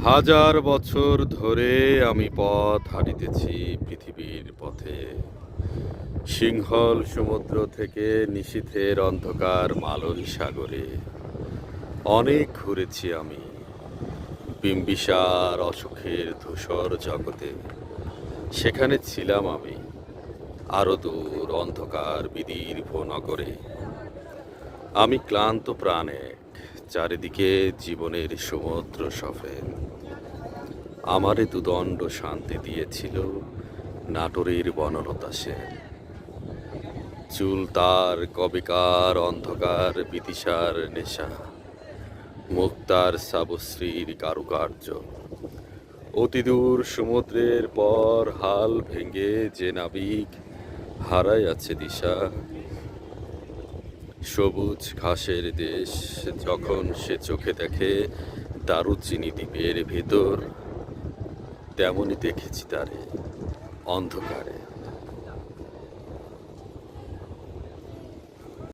হাজার বছর ধরে আমি পথ হাঁটিতেছি পৃথিবীর পথে। সিংহল সমুদ্র থেকে নিশীথের অন্ধকার মালন সাগরে অনেক ঘুরেছি আমি। বিম্বিসার অসুখের ধূসর জগতে সেখানে ছিলাম আমি। আরো দূর অন্ধকার বিদীর্ঘ নগরে আমি ক্লান্ত প্রাণে, চারিদিকে জীবনের সমুদ্র সফেন। আমারে দুদণ্ড শান্তি দিয়েছিল নাটোরের বনলতা সেন। চুল তার কবেকার অন্ধকার বিদিশার নেশা, মুক্তার সাবশ্রীর কারুকার্য। অতিদূর সমুদ্রের পর হাল ভেঙে যে নাবিক হারায় আছে দিশা। সবুজ ঘাসের দেশ যখন সে চোখে দেখে দারুচিনি দ্বীপের ভেতর, তেমনই দেখেছি তারে অন্ধকারে।